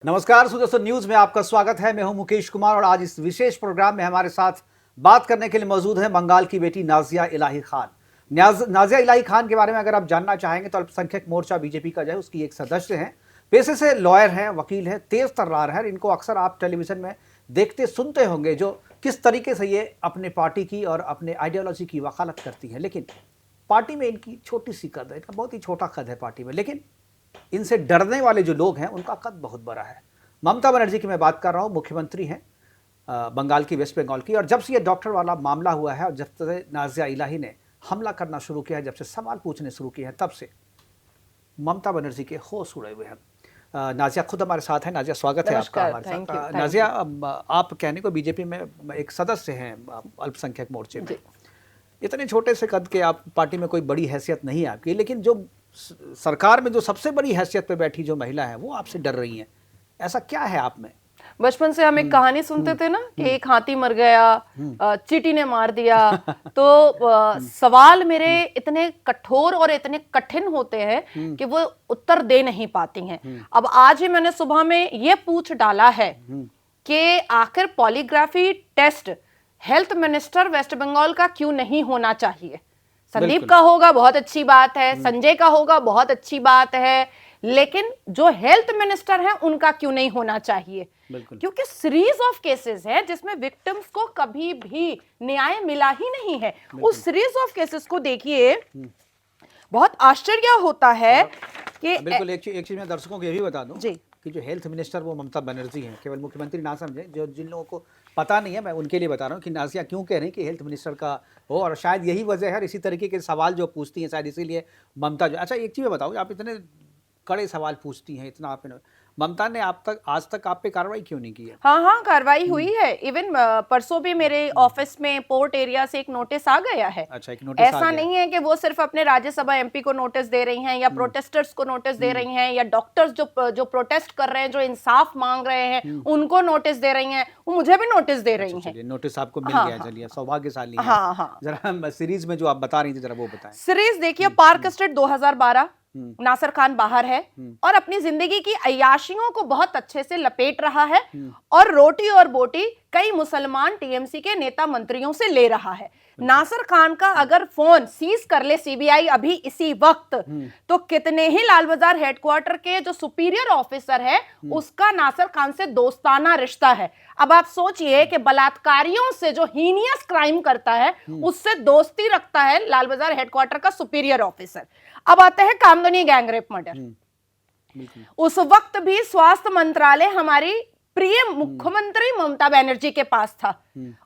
नमस्कार सुदर्शन न्यूज में आपका स्वागत है। मैं हूं मुकेश कुमार और आज इस विशेष प्रोग्राम में हमारे साथ बात करने के लिए मौजूद है बंगाल की बेटी नाजिया इलाही खान। नाजिया इलाही खान के बारे में अगर आप जानना चाहेंगे तो अल्पसंख्यक मोर्चा बीजेपी का जो है उसकी एक सदस्य हैं, पेशे से लॉयर हैं, वकील हैं, तेज तर्रार है। इनको अक्सर आप टेलीविजन में देखते सुनते होंगे जो किस तरीके से ये अपने पार्टी की और अपने आइडियोलॉजी की वकालत करती हैं। लेकिन पार्टी में इनकी छोटी सी कद है, इनका बहुत ही छोटा कद है पार्टी में, लेकिन इनसे डरने वाले जो लोग हैं उनका कद बहुत बड़ा है। ममता बनर्जी की मैं बात कर रहा हूँ, मुख्यमंत्री हैं बंगाल की, वेस्ट बंगाल की। और जब से ये डॉक्टर वाला मामला हुआ है और जब से नाजिया इलाही ने हमला करना शुरू किया है, जब से सवाल पूछने शुरू किए हैं, तब से ममता बनर्जी के होश उड़े हुए हैं। नाजिया खुद हमारे साथ हैं। नाजिया, स्वागत है आपका हमारे साथ। नाजिया, आप कहने को बीजेपी में एक सदस्य हैं अल्पसंख्यक मोर्चे में, इतने छोटे से कद के आप पार्टी में कोई बड़ी हैसियत नहीं है आपकी, लेकिन जो सरकार में जो सबसे बड़ी हैसियत पे बैठी जो महिला है वो आपसे डर रही हैं। ऐसा क्या है आप में? बचपन से हम एक कहानी सुनते थे ना कि एक हाथी मर गया, चींटी ने मार दिया। तो सवाल मेरे इतने कठोर और इतने कठिन होते हैं कि वो उत्तर दे नहीं पाती हैं। अब आज ही मैंने सुबह में ये पूछ डाला है कि आखिर polygraphy test health minister West Bengal का क्यों नहीं होना चाहिए। संदीप का होगा बहुत अच्छी बात है, संजय का होगा बहुत अच्छी बात है, लेकिन जो हेल्थ मिनिस्टर हैं उनका क्यों नहीं होना चाहिए? क्योंकि सीरीज ऑफ केसेस है जिसमें विक्टिम्स को कभी भी न्याय मिला ही नहीं है। उस सीरीज ऑफ केसेस को देखिए, बहुत आश्चर्य होता है कि बिल्कुल। एक चीज मैं दर्शकों को ये भी बता दूं जी कि जो हेल्थ मिनिस्टर वो ममता बनर्जी हैं, केवल मुख्यमंत्री ना समझे। जो जिन लोगों को पता नहीं है मैं उनके लिए बता रहा हूँ कि नाजिया क्यों कह रही हैं कि हेल्थ मिनिस्टर का हो, और शायद यही वजह है। इसी तरीके के सवाल जो पूछती हैं शायद इसीलिए ममता जो। अच्छा, एक चीज़ मैं बताऊँ, आप इतने कड़े सवाल पूछती हैं, इतना आपने, ममता ने आज तक आप पे कार्रवाई क्यों नहीं की है? हाँ, कार्रवाई हुई है। इवन परसों भी मेरे ऑफिस में पोर्ट एरिया से एक नोटिस आ गया है। अच्छा, एक नोटिस ऐसा नहीं है कि वो सिर्फ अपने राज्यसभा एमपी को नोटिस दे रही हैं या प्रोटेस्टर्स को नोटिस दे रही हैं या डॉक्टर्स जो प्रोटेस्ट कर रहे हैं, जो इंसाफ मांग रहे हैं उनको नोटिस दे रही हैं, वो मुझे भी नोटिस दे रही हैं। नोटिस आपको मिल गया, चलिए सौभाग्यशाली हैं। हाँ। जरा सीरीज में जो आप बता रही थी जरा वो बताएं। सीरीज देखिए, पार्क स्ट्रीट 2012, नासिर खान बाहर है और अपनी जिंदगी की अय्याशियों को बहुत अच्छे से लपेट रहा है और रोटी और बोटी कई मुसलमान टीएमसी के नेता मंत्रियों से ले रहा है। नासिर खान का अगर फोन सीज कर ले सीबीआई अभी इसी वक्त, तो कितने ही लाल बाजार हेडक्वार्टर के जो सुपीरियर ऑफिसर है उसका नासिर खान से दोस्ताना रिश्ता है। अब आप सोचिए कि बलात्कारियों से जो हीनियस क्राइम करता है उससे दोस्ती रखता है लाल बाजार हेडक्वार्टर का सुपीरियर ऑफिसर। अब आते हैं कामदनी गैंगरेप मर्डर। उस वक्त भी स्वास्थ्य मंत्रालय हमारी प्रिय मुख्यमंत्री ममता बनर्जी के पास था।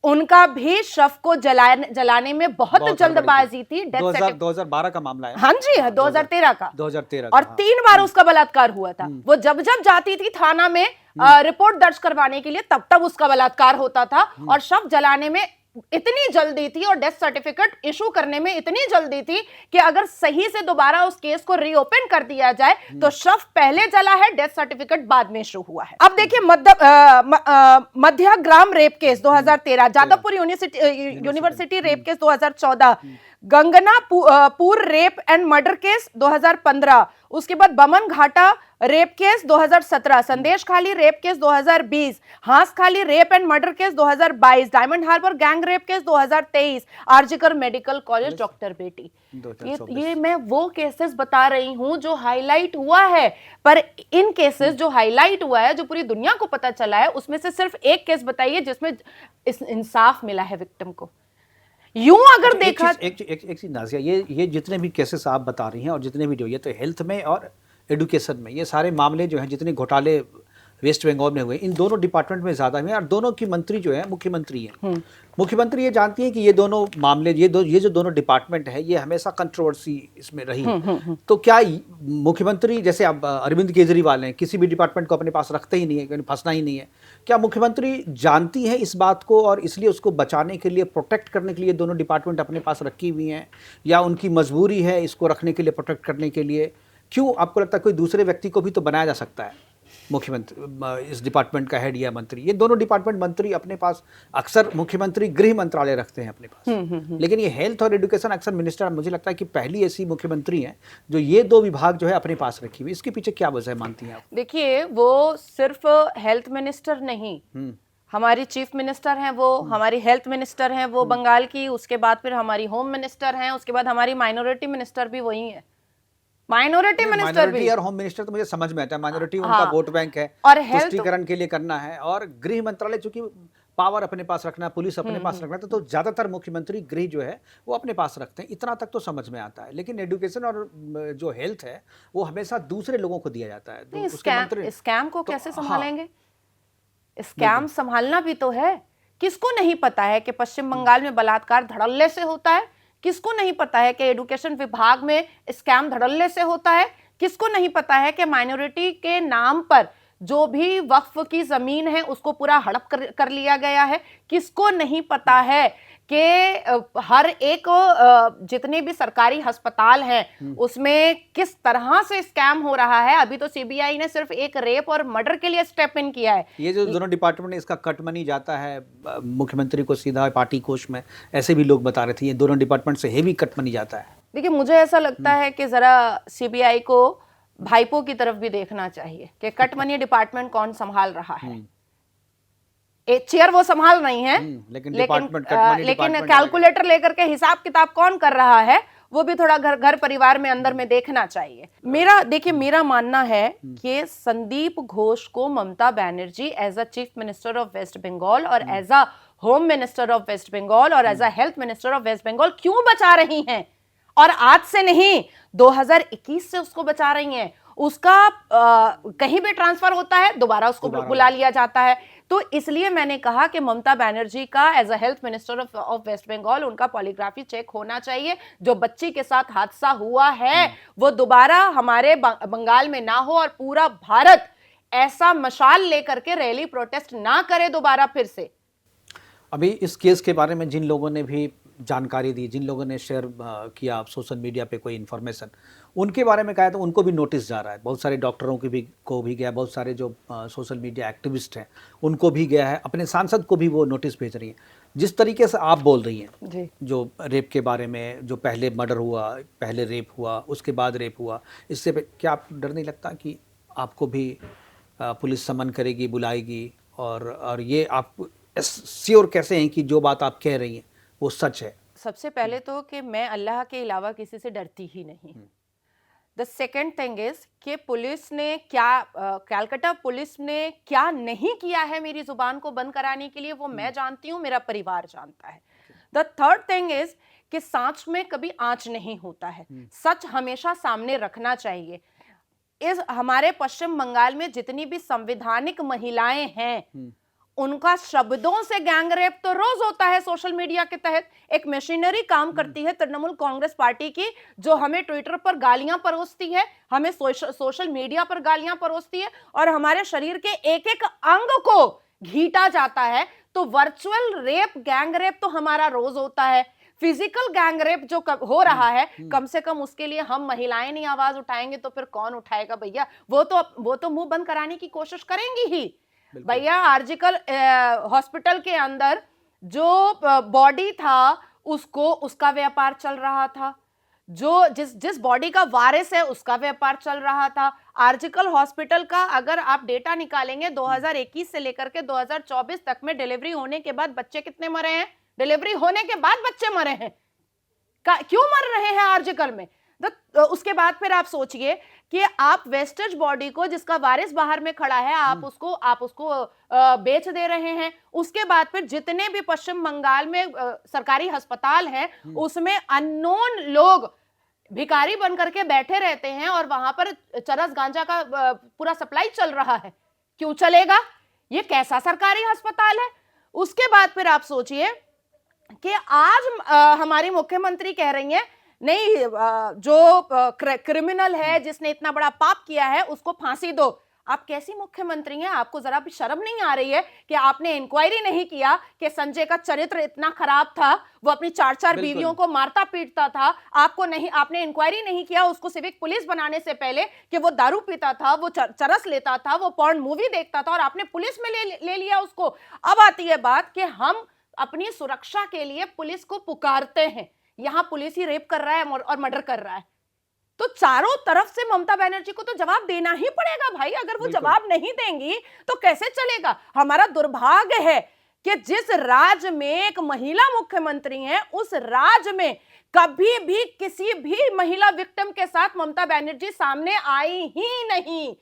उनका भी शव को जलाने में बहुत जल्दबाजी थी। 2012 का मामला है। हाँ जी, 2013 का। 2013 और 3 बार उसका बलात्कार हुआ था। वो जब जाती थी थाना में रिपोर्ट दर्ज करवाने के लिए, तब उसका बलात्कार होता था। और शव जलाने में इतनी जल्दी थी और डेथ सर्टिफिकेट इशू करने में इतनी जल्दी थी कि अगर सही से दोबारा उस केस को रीओपन कर दिया जाए तो शव पहले जला है, डेथ सर्टिफिकेट बाद में इशू हुआ है। अब देखिए, Madhyamgram rape case 2013, Jadavpur university rape case 2014, Gangnapur rape and murder case 2015, उसके बाद बमन घाटा रेप केस 2017, संदेश खाली rape case 2020, Hanskhali rape and murder case 2022, Diamond Harbour gang rape case 2023, RG Kar medical college doctor बेटी। ये मैं वो केसेस बता रही हूं जो हाईलाइट हुआ है। पर इन केसेस जो हाईलाइट हुआ है, जो पूरी दुनिया को पता चला है, उसमें से सिर्फ एक केस बताइए जिसमें इंसाफ मिला है विक्टिम को। यूं अगर देखा एक चीज नाजिया, ये जितने भी केसेस आप बता रही हैं और जितने भी जो, ये तो हेल्थ में और एडुकेशन में, ये सारे मामले जो हैं, जितने घोटाले वेस्ट बंगाल में हुए, इन दोनों डिपार्टमेंट में ज़्यादा हुए और दोनों की मंत्री जो है मुख्यमंत्री हैं। मुख्यमंत्री ये जानती है कि ये दोनों मामले, ये जो दोनों डिपार्टमेंट है, ये हमेशा कंट्रोवर्सी इसमें रही। तो क्या मुख्यमंत्री, जैसे अब अरविंद केजरीवाल हैं, किसी भी डिपार्टमेंट को अपने पास रखते ही नहीं है, फंसना ही नहीं है, क्या मुख्यमंत्री जानती है इस बात को और इसलिए उसको बचाने के लिए, प्रोटेक्ट करने के लिए दोनों डिपार्टमेंट अपने पास रखी हुई हैं, या उनकी मजबूरी है इसको रखने के लिए, प्रोटेक्ट करने के लिए? क्यों आपको लगता है कोई दूसरे व्यक्ति को भी तो बनाया जा सकता है? मुख्यमंत्री इस डिपार्टमेंट का हेड या मंत्री, ये दोनों डिपार्टमेंट मंत्री अपने पास अक्सर मुख्यमंत्री गृह मंत्रालय रखते हैं अपने पास, लेकिन ये हेल्थ और एजुकेशन अक्सर मिनिस्टर, मुझे लगता है कि पहली ऐसी मुख्यमंत्री हैं जो ये दो विभाग जो है अपने पास रखी हुई। इसके पीछे क्या वजह मानती हैं आप? देखिए, वो सिर्फ हेल्थ मिनिस्टर नहीं, हमारी चीफ मिनिस्टर हैं वो, हमारी हेल्थ मिनिस्टर हैं वो बंगाल की, उसके बाद फिर हमारी होम मिनिस्टर हैं, उसके बाद हमारी माइनॉरिटी मिनिस्टर भी वही है। माइनॉरिटी मिनिस्टर भी और होम मिनिस्टर तो मुझे समझ में आता है, माइनॉरिटी उनका हाँ, वोट बैंक है और हेल्थ तुष्टीकरण के लिए करना है, और गृह मंत्रालय चूंकि पावर अपने पास रखना है, पुलिस अपने पास रखना है, तो ज्यादातर मुख्यमंत्री गृह जो है वो अपने पास रखते हैं, इतना तक तो समझ में आता है। लेकिन एजुकेशन और जो हेल्थ है वो हमेशा दूसरे लोगों को दिया जाता है। स्कैम को कैसे संभालेंगे? स्कैम संभालना भी तो है। किसको नहीं पता है कि पश्चिम बंगाल में बलात्कार धड़ल्ले से होता है? किसको नहीं पता है कि एजुकेशन विभाग में स्कैम धड़ल्ले से होता है? किसको नहीं पता है कि माइनॉरिटी के नाम पर जो भी वक्फ की जमीन है उसको पूरा हड़प कर लिया गया है? किसको नहीं पता है कि हर एक जितने भी सरकारी अस्पताल हैं उसमें किस तरह से स्कैम हो रहा है? अभी तो सीबीआई ने सिर्फ एक रेप और मर्डर के लिए स्टेप इन किया है। ये जो दोनों डिपार्टमेंट है इसका कट मनी जाता है मुख्यमंत्री को सीधा पार्टी कोष में, ऐसे भी लोग बता रहे थे, ये दोनों डिपार्टमेंट से हेवी कट मनी जाता है। देखिए, मुझे ऐसा लगता है कि जरा सीबीआई को भाईपो की तरफ भी देखना चाहिए कि कट मनी डिपार्टमेंट कौन संभाल रहा है। एक चेयर वो संभाल नहीं है, लेकिन कैलकुलेटर लेकर के हिसाब किताब कौन कर रहा है वो भी थोड़ा घर परिवार में अंदर में देखना चाहिए। मेरा मानना है कि संदीप घोष को Mamata Banerjee as a chief minister of West Bengal और as a home minister of West Bengal और as a health minister of West Bengal क्यों बचा रही हैं? और आज से नहीं, 2021 से उसको बचा रही हैं। उसका कहीं भी ट्रांसफर होता है दोबारा उसको बुला लिया जाता है। तो इसलिए मैंने कहा कि ममता बनर्जी का as a health minister of West Bengal उनका पॉलीग्राफी चेक होना चाहिए। जो बच्ची के साथ हादसा हुआ है वो दोबारा हमारे बंगाल में ना हो और पूरा भारत ऐसा मशाल लेकर के रैली प्रोटेस्ट ना करे दोबारा फिर से। अभी इस केस के बारे में जिन लोगों ने भी जानकारी दी, जिन लोगों ने शेयर किया सोशल मीडिया पे कोई इन्फॉर्मेशन, उनके बारे में कहा तो उनको भी नोटिस जा रहा है। बहुत सारे डॉक्टरों को भी गया, बहुत सारे जो सोशल मीडिया एक्टिविस्ट हैं उनको भी गया है, अपने सांसद को भी वो नोटिस भेज रही हैं। जिस तरीके से आप बोल रही हैं जी। जो रेप के बारे में, जो पहले मर्डर हुआ, पहले रेप हुआ, उसके बाद रेप हुआ, इससे क्या आप डर नहीं लगता कि आपको भी पुलिस समन करेगी, बुलाएगी? और ये आप श्योर कैसे हैं कि जो बात आप कह रही हैं वो सच है? सबसे पहले तो कि मैं अल्लाह के अलावा किसी से डरती ही नहीं। द सेकेंड थिंग इज कि पुलिस ने क्या कलकत्ता पुलिस ने क्या नहीं किया है मेरी जुबान को बंद कराने के लिए, वो मैं जानती हूँ, मेरा परिवार जानता है। द थर्ड थिंग इज कि सांच में कभी आंच नहीं होता है, सच हमेशा सामने रखना चाहिए। इस हमारे पश्चिम बंगाल में जितनी भी संवैधानिक महिलाएं हैं उनका शब्दों से गैंग रेप तो रोज होता है सोशल मीडिया के तहत। एक मशीनरी काम करती है तृणमूल कांग्रेस पार्टी की, जो हमें ट्विटर पर गालियां परोसती है, हमें सोशल मीडिया पर गालियां परोसती है और हमारे शरीर के एक एक अंग को घीटा जाता है। तो वर्चुअल रेप, गैंग रेप तो हमारा रोज होता है। फिजिकल गैंग रेप जो हो रहा है, कम से कम उसके लिए हम महिलाएं नहीं आवाज उठाएंगे तो फिर कौन उठाएगा भैया? वो तो मुंह बंद कराने की कोशिश करेंगी ही भैया। आर्जिकल हॉस्पिटल के अंदर जो बॉडी था उसका व्यापार चल रहा था, जो जिस बॉडी का वारिस है उसका व्यापार चल रहा था। आर्जिकल हॉस्पिटल का अगर आप डेटा निकालेंगे 2021 से लेकर के 2024 तक में डिलीवरी होने के बाद बच्चे कितने मरे हैं? डिलीवरी होने के बाद बच्चे मरे हैं। क्यों मर रहे हैं आर्जिकल में? उसके बाद फिर आप सोचिए कि आप वेस्टेज बॉडी को, जिसका वारिस बाहर में खड़ा है, आप उसको बेच दे रहे हैं। उसके बाद फिर जितने भी पश्चिम बंगाल में सरकारी अस्पताल हैं उसमें अननोन लोग भिखारी बन करके बैठे रहते हैं और वहां पर चरस गांजा का पूरा सप्लाई चल रहा है। क्यों चलेगा? ये कैसा सरकारी अस्पताल है? उसके बाद फिर आप सोचिए कि आज हमारी मुख्यमंत्री कह रही है नहीं, जो क्रिमिनल है, जिसने इतना बड़ा पाप किया है, उसको फांसी दो। आप कैसी मुख्यमंत्री हैं? आपको जरा भी शर्म नहीं आ रही है कि आपने इंक्वायरी नहीं किया कि संजय का चरित्र इतना खराब था, वो अपनी 4-4 बीवियों को मारता पीटता था। आपने इंक्वायरी नहीं किया उसको सिविक पुलिस बनाने से पहले कि वो दारू पीता था, वो चरस लेता था, वो पॉर्न मूवी देखता था, और आपने पुलिस में ले लिया उसको। अब आती है बात कि हम अपनी सुरक्षा के लिए पुलिस को पुकारते हैं, यहां पुलिस ही रेप कर रहा है और मर्डर कर रहा है। तो चारों तरफ से ममता बनर्जी को तो जवाब देना ही पड़ेगा भाई। अगर वो जवाब नहीं देंगी तो कैसे चलेगा? हमारा दुर्भाग्य है कि जिस राज्य में एक महिला मुख्यमंत्री है, उस राज्य में कभी भी किसी भी महिला विक्टिम के साथ ममता बनर्जी सामने आई ही नहीं।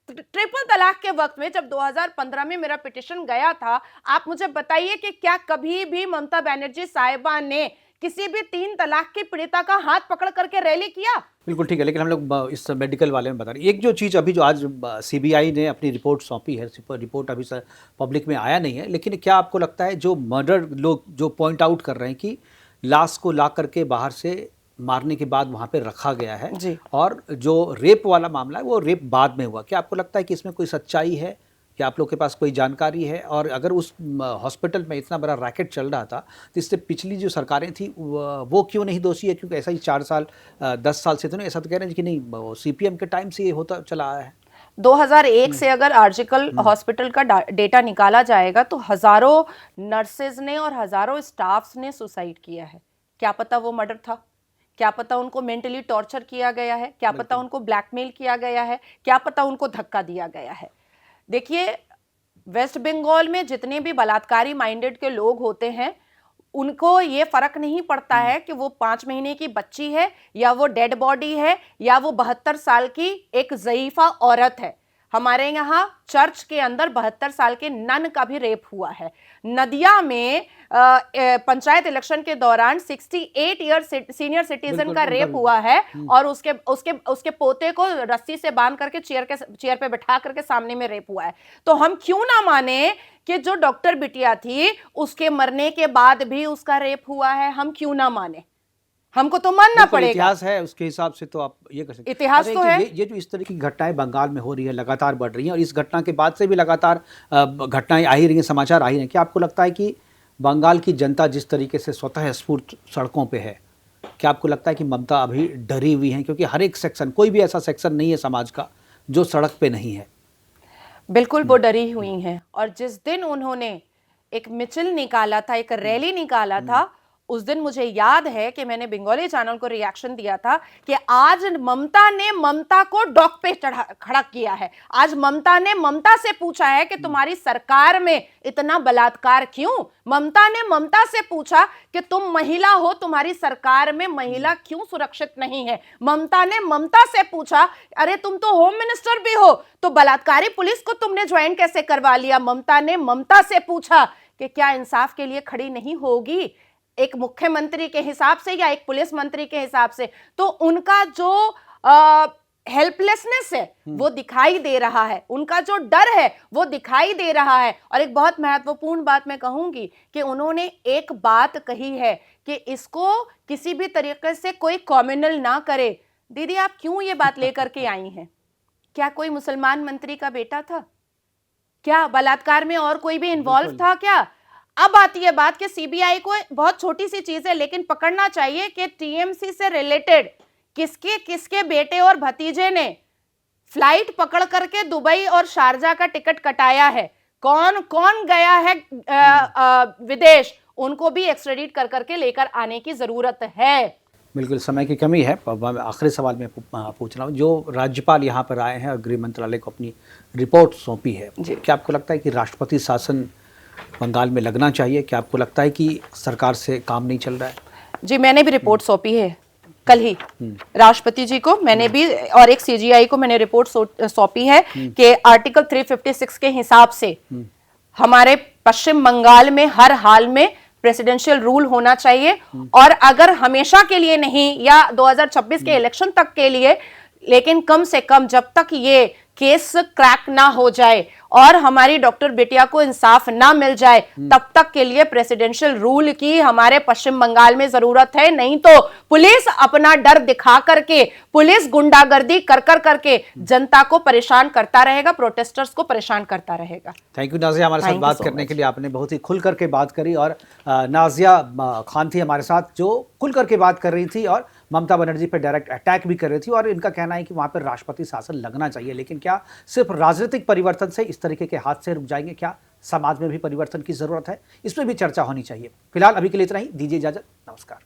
ट्रिपल तलाक के वक्त में जब 2015 में मेरा पिटीशन गया था, आप मुझे बताइए कि क्या कभी भी ममता बनर्जी साहिबा ने किसी भी 3 तलाक की पीड़िता का हाथ पकड़ करके रैली किया? बिल्कुल ठीक है, लेकिन हम लोग इस मेडिकल वाले में बता रहे हैं। एक जो चीज़ अभी जो आज सीबीआई ने अपनी रिपोर्ट सौंपी है, रिपोर्ट अभी पब्लिक में आया नहीं है, लेकिन क्या आपको लगता है जो मर्डर लोग जो पॉइंट आउट कर रहे हैं कि लाश को ला करके बाहर से मारने के बाद वहाँ पे रखा गया है जी। और जो रेप वाला मामला है वो रेप बाद में हुआ, क्या आपको लगता है कि इसमें कोई सच्चाई है? क्या आप लोग के पास कोई जानकारी है? और अगर उस हॉस्पिटल में इतना बड़ा रैकेट चल रहा था तो इससे पिछली जो सरकारें थी वो क्यों नहीं दोषी है? क्योंकि ऐसा ही 4 साल 10 साल से तो नहीं, ऐसा तो कह रहे हैं कि नहीं, सीपीएम के टाइम से ये होता चला आया है। 2001 से अगर आर्जिकल हॉस्पिटल का डेटा निकाला जाएगा तो हजारों नर्सेज ने और हजारों स्टाफ्स ने सुसाइड किया है। क्या पता वो मर्डर था, क्या पता उनको मेंटली टॉर्चर किया गया है, क्या पता उनको ब्लैकमेल किया गया है, क्या पता उनको धक्का दिया गया है। देखिए, वेस्ट बंगाल में जितने भी बलात्कारी माइंडेड के लोग होते हैं, उनको ये फर्क नहीं पड़ता है कि वो 5 महीने की बच्ची है या वो डेड बॉडी है या वो 72 साल की एक ज़ईफा औरत है। हमारे यहाँ चर्च के अंदर 72 साल के नन का भी रेप हुआ है। नदिया में पंचायत इलेक्शन के दौरान 68 ईयर सीनियर सिटीजन का रेप हुआ है और उसके पोते को रस्सी से बांध करके चेयर पे बैठा करके सामने में रेप हुआ है। तो हम क्यों ना माने कि जो डॉक्टर बिटिया थी उसके मरने के बाद भी उसका रेप हुआ है? हम क्यों ना माने? हमको तो मानना पड़ेगा। इतिहास है, उसके हिसाब से तो आप ये कर सकते हैं। इतिहास तो है। ये जो इस तरह की घटनाएं बंगाल में हो रही है, लगातार बढ़ रही हैं और इस घटना के बाद से भी लगातार घटनाएं आ ही रही हैं, समाचार आ ही रहे हैं। क्या आपको लगता है कि बंगाल की जनता जिस तरीके से स्वतः स्फूर्त सड़कों पे है, क्या आपको लगता है कि ममता अभी डरी हुई है? क्योंकि हर एक सेक्शन, कोई भी ऐसा सेक्शन नहीं है समाज का जो सड़क पे नहीं है। बिल्कुल वो डरी हुई हैं। और जिस दिन उन्होंने एक मिছিল निकाला था, एक रैली निकाला था, उस दिन मुझे याद है कि मैंने बंगाली चैनल को रिएक्शन दिया था कि आज ममता ने ममता को डॉक पे खड़ा किया है। आज ममता ने ममता से पूछा है कि तुम्हारी सरकार में इतना बलात्कार क्यों? ममता ने ममता से पूछा कि तुम महिला हो, तुम्हारी सरकार में महिला क्यों सुरक्षित नहीं है? ममता ने ममता से पूछा, अरे तुम तो होम मिनिस्टर भी हो, तो बलात्कारी पुलिस को तुमने ज्वाइन कैसे करवा लिया? ममता ने ममता से पूछा कि क्या इंसाफ के लिए खड़ी नहीं होगी एक मुख्यमंत्री के हिसाब से या एक पुलिस मंत्री के हिसाब से? तो उनका जो हेल्पलेसनेस है वो दिखाई दे रहा है, उनका जो डर है वो दिखाई दे रहा है। और एक बहुत महत्वपूर्ण बात मैं कहूंगी कि उन्होंने एक बात कही है कि इसको किसी भी तरीके से कोई कॉम्युनल ना करे। दीदी, आप क्यों ये बात लेकर के आई हैं? क्या कोई मुसलमान मंत्री का बेटा था? क्या बलात्कार में और कोई भी इन्वॉल्व था क्या? अब आती है बात कि सीबीआई को बहुत छोटी सी चीज है लेकिन पकड़ना चाहिए कि टीएमसी से रिलेटेड किसके किसके बेटे और भतीजे ने फ्लाइट पकड़ करके दुबई और शारजा का टिकट कटाया है, कौन कौन गया है विदेश, उनको भी एक्स्ट्रेडिट कर करके लेकर आने की जरूरत है। बिल्कुल, समय की कमी है। आखिरी सवाल मैं पूछ रहा हूँ, जो राज्यपाल यहाँ पर आए हैं और गृह मंत्रालय को अपनी रिपोर्ट सौंपी है, क्या आपको लगता है कि राष्ट्रपति शासन बंगाल में लगना चाहिए? क्या आपको लगता है कि सरकार से काम नहीं चल रहा है? जी, मैंने भी रिपोर्ट सौंपी है कल ही राष्ट्रपति जी को, मैंने भी, और एक सीजीआई को मैंने रिपोर्ट सौंपी है कि आर्टिकल 356 के हिसाब से हमारे पश्चिम बंगाल में हर हाल में प्रेसिडेंशियल रूल होना चाहिए और अगर हमेशा के लिए नहीं या 2026 के इलेक्शन तक के लिए लेकिन कम से कम जब तक ये केस क्रैक ना हो जाए और हमारी डॉक्टर बिटिया को इंसाफ ना मिल जाए, तब तक के लिए प्रेसिडेंशियल रूल की हमारे पश्चिम बंगाल में जरूरत है। नहीं तो पुलिस अपना डर दिखा करके, पुलिस गुंडागर्दी कर करके जनता को परेशान करता रहेगा, प्रोटेस्टर्स को परेशान करता रहेगा। थैंक यू नाजिया, हमारे साथ Thank you बात so करने much. के लिए। आपने बहुत ही खुल करके बात करी और नाजिया खान थी हमारे साथ, जो खुल करके बात कर रही थी और ममता बनर्जी पर डायरेक्ट अटैक भी कर रही थी। और इनका कहना है कि वहाँ पर राष्ट्रपति शासन लगना चाहिए, लेकिन क्या सिर्फ राजनीतिक परिवर्तन से इस तरीके के हादसे रुक जाएंगे? क्या समाज में भी परिवर्तन की जरूरत है? इसमें भी चर्चा होनी चाहिए। फिलहाल अभी के लिए इतना ही, दीजिए इजाजत, नमस्कार।